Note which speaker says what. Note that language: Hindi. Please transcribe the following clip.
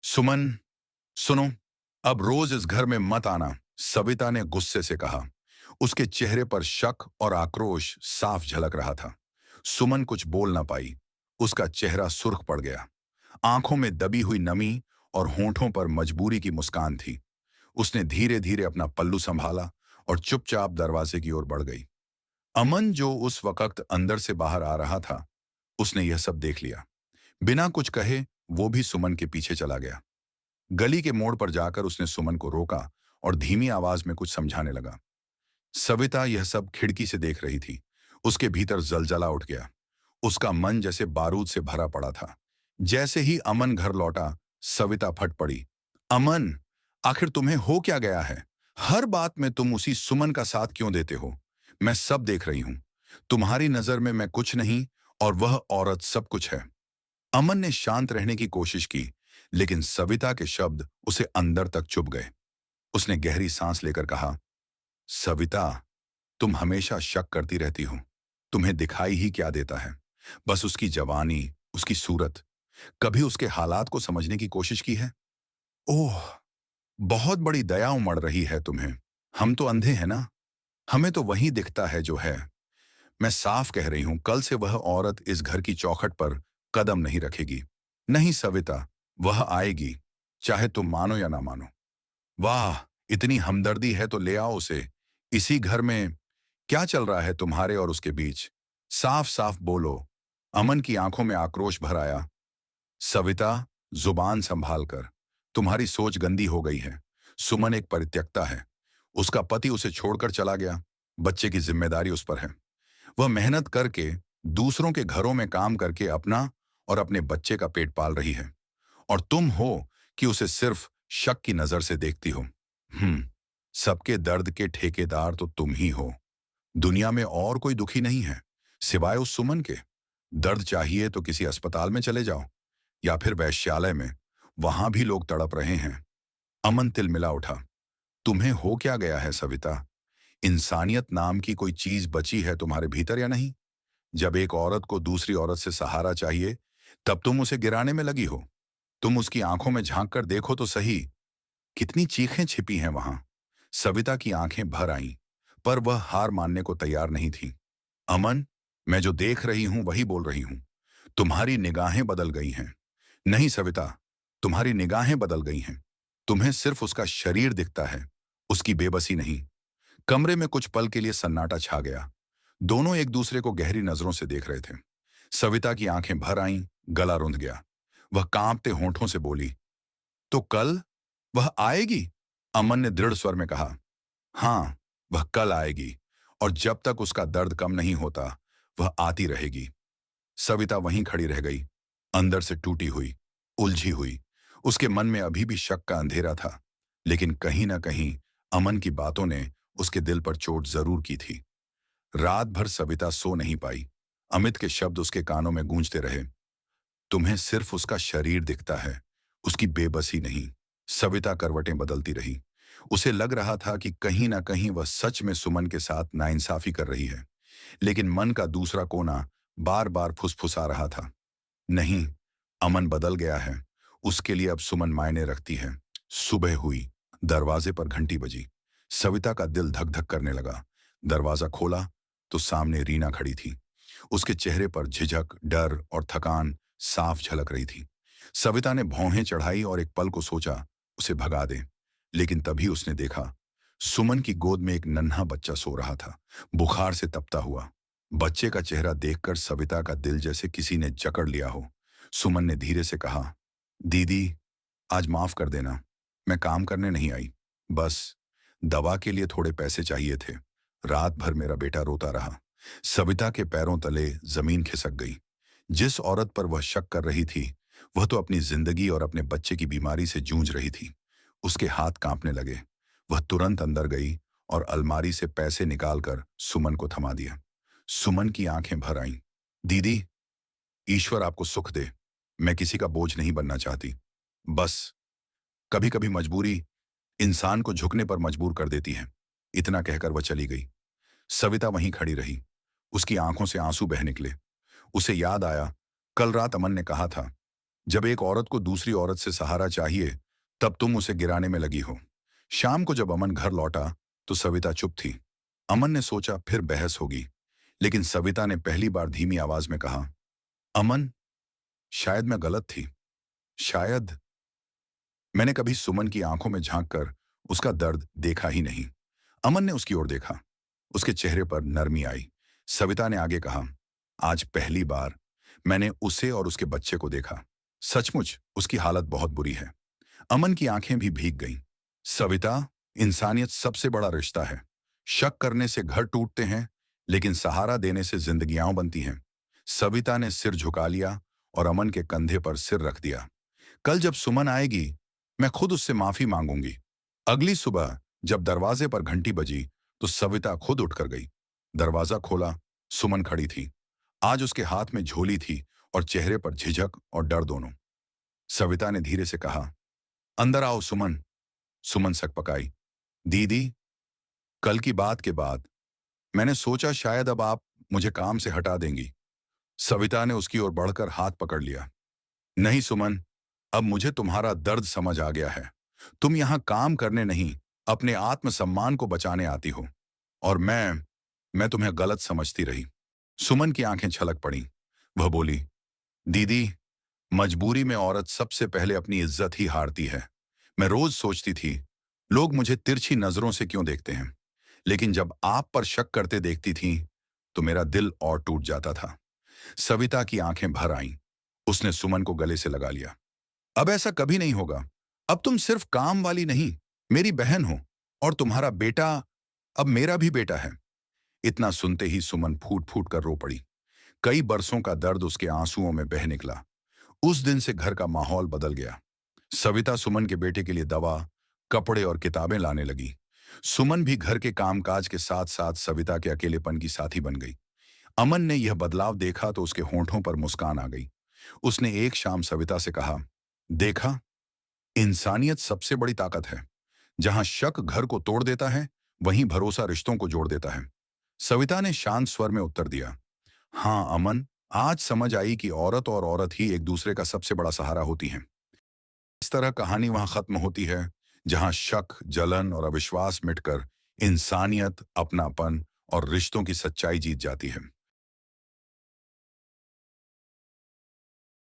Speaker 1: सुमन, सुनो, अब रोज इस घर में मत आना, सविता ने गुस्से से कहा। उसके चेहरे पर शक और आक्रोश साफ झलक रहा था। सुमन कुछ बोल ना पाई। उसका चेहरा सुर्ख पड़ गया। आंखों में दबी हुई नमी और होंठों पर मजबूरी की मुस्कान थी। उसने धीरे धीरे अपना पल्लू संभाला और चुपचाप दरवाजे की ओर बढ़ गई। अमन, जो उस वक्त अंदर से बाहर आ रहा था, उसने यह सब देख लिया। बिना कुछ कहे वो भी सुमन के पीछे चला गया। गली के मोड़ पर जाकर उसने सुमन को रोका और धीमी आवाज में कुछ समझाने लगा। सविता यह सब खिड़की से देख रही थी। उसके भीतर जलजला उठ गया। उसका मन जैसे बारूद से भरा पड़ा था। जैसे ही अमन घर लौटा, सविता फट पड़ी। अमन, आखिर तुम्हें हो क्या गया है? हर बात में तुम उसी सुमन का साथ क्यों देते हो? मैं सब देख रही हूं। तुम्हारी नजर में मैं कुछ नहीं और वह औरत सब कुछ है। अमन ने शांत रहने की कोशिश की, लेकिन सविता के शब्द उसे अंदर तक चुभ गए। उसने गहरी सांस लेकर कहा, सविता, तुम हमेशा शक करती रहती हो। तुम्हें दिखाई ही क्या देता है? बस उसकी जवानी, उसकी सूरत। कभी उसके हालात को समझने की कोशिश की है? ओह, बहुत बड़ी दया उमड़ रही है तुम्हें। हम तो अंधे हैं ना। हमें तो वही दिखता है जो है। मैं साफ कह रही हूं, कल से वह औरत इस घर की चौखट पर कदम नहीं रखेगी। नहीं सविता, वह आएगी, चाहे तुम मानो या ना मानो। वाह, इतनी हमदर्दी है तो ले आओ उसे। इसी घर में क्या चल रहा है तुम्हारे और उसके बीच? साफ साफ बोलो। अमन की आंखों में आक्रोश भर आया। सविता, जुबान संभाल कर। तुम्हारी सोच गंदी हो गई है। सुमन एक परित्यक्ता है। उसका पति उसे छोड़कर चला गया। बच्चे की जिम्मेदारी उस पर है। वह मेहनत करके, दूसरों के घरों में काम करके अपना और अपने बच्चे का पेट पाल रही है। और तुम हो कि उसे सिर्फ शक की नजर से देखती हो। सबके दर्द के ठेकेदार तो तुम ही हो। दुनिया में और कोई दुखी नहीं है सिवाय उस सुमन के। दर्द चाहिए तो किसी अस्पताल में चले जाओ या फिर वैश्यालय में। वहां भी लोग तड़प रहे हैं। अमन तिलमिला उठा। तुम्हें हो क्या गया है सविता? इंसानियत नाम की कोई चीज बची है तुम्हारे भीतर या नहीं? जब एक औरत को दूसरी औरत से सहारा चाहिए, तब तुम उसे गिराने में लगी हो। तुम उसकी आंखों में झांक कर देखो तो सही, कितनी चीखें छिपी हैं वहां। सविता की आंखें भर आईं, पर वह हार मानने को तैयार नहीं थी। अमन, मैं जो देख रही हूं वही बोल रही हूं। तुम्हारी निगाहें बदल गई हैं। नहीं सविता, तुम्हारी निगाहें बदल गई हैं। तुम्हें सिर्फ उसका शरीर दिखता है, उसकी बेबसी नहीं। कमरे में कुछ पल के लिए सन्नाटा छा गया। दोनों एक दूसरे को गहरी नजरों से देख रहे थे। सविता की आंखें भर आईं, गला रुंध गया। वह कांपते होंठों से बोली, तो कल वह आएगी? अमन ने दृढ़ स्वर में कहा, हाँ, वह कल आएगी। और जब तक उसका दर्द कम नहीं होता, वह आती रहेगी। सविता वहीं खड़ी रह गई, अंदर से टूटी हुई, उलझी हुई। उसके मन में अभी भी शक का अंधेरा था, लेकिन कहीं ना कहीं अमन की बातों ने उसके दिल पर चोट जरूर की थी। रात भर सविता सो नहीं पाई। अमित के शब्द उसके कानों में गूंजते रहे। तुम्हें सिर्फ उसका शरीर दिखता है, उसकी बेबसी नहीं। सविता करवटें बदलती रही। उसे लग रहा था कि कहीं ना कहीं वह सच में सुमन के साथ नाइंसाफी कर रही है, लेकिन मन का दूसरा कोना बार बार फुसफुसा रहा था। नहीं, अमन बदल गया है। उसके लिए अब सुमन मायने रखती है। सुबह हुई। दरवाजे पर घंटी बजी। सविता का दिल धक धक करने लगा। दरवाजा खोला तो सामने रीना खड़ी थी। उसके चेहरे पर झिझक, डर और थकान साफ झलक रही थी। सविता ने भौहें चढ़ाई और एक पल को सोचा उसे भगा दे, लेकिन तभी उसने देखा सुमन की गोद में एक नन्हा बच्चा सो रहा था, बुखार से तपता हुआ। बच्चे का चेहरा देखकर सविता का दिल जैसे किसी ने जकड़ लिया हो। सुमन ने धीरे से कहा, दीदी, आज माफ कर देना। मैं काम करने नहीं आई। बस दवा के लिए थोड़े पैसे चाहिए थे। रात भर मेरा बेटा रोता रहा। सविता के पैरों तले जमीन खिसक गई। जिस औरत पर वह शक कर रही थी, वह तो अपनी जिंदगी और अपने बच्चे की बीमारी से जूझ रही थी। उसके हाथ कांपने लगे। वह तुरंत अंदर गई और अलमारी से पैसे निकालकर सुमन को थमा दिया। सुमन की आंखें भर आईं। दीदी, ईश्वर आपको सुख दे। मैं किसी का बोझ नहीं बनना चाहती। बस कभी कभी मजबूरी इंसान को झुकने पर मजबूर कर देती है। इतना कहकर वह चली गई। सविता वहीं खड़ी रही। उसकी आंखों से आंसू बह निकले। उसे याद आया, कल रात अमन ने कहा था, जब एक औरत को दूसरी औरत से सहारा चाहिए, तब तुम उसे गिराने में लगी हो। शाम को जब अमन घर लौटा, तो सविता चुप थी। अमन ने सोचा फिर बहस होगी, लेकिन सविता ने पहली बार धीमी आवाज में कहा, अमन, शायद मैं गलत थी। शायद मैंने कभी सुमन की आंखों में झांककर उसका दर्द देखा ही नहीं। अमन ने उसकी ओर देखा। उसके चेहरे पर नरमी आई। सविता ने आगे कहा, आज पहली बार मैंने उसे और उसके बच्चे को देखा। सचमुच उसकी हालत बहुत बुरी है। अमन की आंखें भी भीग गईं। सविता, इंसानियत सबसे बड़ा रिश्ता है। शक करने से घर टूटते हैं, लेकिन सहारा देने से जिंदगियां बनती हैं। सविता ने सिर झुका लिया और अमन के कंधे पर सिर रख दिया। कल जब सुमन आएगी, मैं खुद उससे माफी मांगूंगी। अगली सुबह जब दरवाजे पर घंटी बजी, तो सविता खुद उठकर गई। दरवाजा खोला, सुमन खड़ी थी। आज उसके हाथ में झोली थी और चेहरे पर झिझक और डर दोनों। सविता ने धीरे से कहा, अंदर आओ सुमन। सुमन सकपकाई। दीदी, कल की बात के बाद मैंने सोचा शायद अब आप मुझे काम से हटा देंगी। सविता ने उसकी ओर बढ़कर हाथ पकड़ लिया। नहीं सुमन, अब मुझे तुम्हारा दर्द समझ आ गया है। तुम यहां काम करने नहीं, अपने आत्मसम्मान को बचाने आती हो। और मैं तुम्हें गलत समझती रही। सुमन की आंखें छलक पड़ी। वह बोली, दीदी, मजबूरी में औरत सबसे पहले अपनी इज्जत ही हारती है। मैं रोज सोचती थी, लोग मुझे तिरछी नजरों से क्यों देखते हैं, लेकिन जब आप पर शक करते देखती थी, तो मेरा दिल और टूट जाता था। सविता की आंखें भर आईं। उसने सुमन को गले से लगा लिया। अब ऐसा कभी नहीं होगा। अब तुम सिर्फ काम वाली नहीं, मेरी बहन हो। और तुम्हारा बेटा अब मेरा भी बेटा है। इतना सुनते ही सुमन फूट फूट कर रो पड़ी। कई बरसों का दर्द उसके आंसुओं में बह निकला। उस दिन से घर का माहौल बदल गया। सविता सुमन के बेटे के लिए दवा, कपड़े और किताबें लाने लगी। सुमन भी घर के कामकाज के साथ साथ सविता के अकेलेपन की साथी बन गई। अमन ने यह बदलाव देखा तो उसके होंठों पर मुस्कान आ गई। उसने एक शाम सविता से कहा, देखा, इंसानियत सबसे बड़ी ताकत है। जहां शक घर को तोड़ देता है, वहीं भरोसा रिश्तों को जोड़ देता है। सविता ने शांत स्वर में उत्तर दिया, हाँ अमन, आज समझ आई कि औरत और औरत ही एक दूसरे का सबसे बड़ा सहारा होती हैं। इस तरह कहानी वहां खत्म होती है, जहां शक, जलन और अविश्वास मिटकर इंसानियत, अपनापन और रिश्तों की सच्चाई जीत जाती है।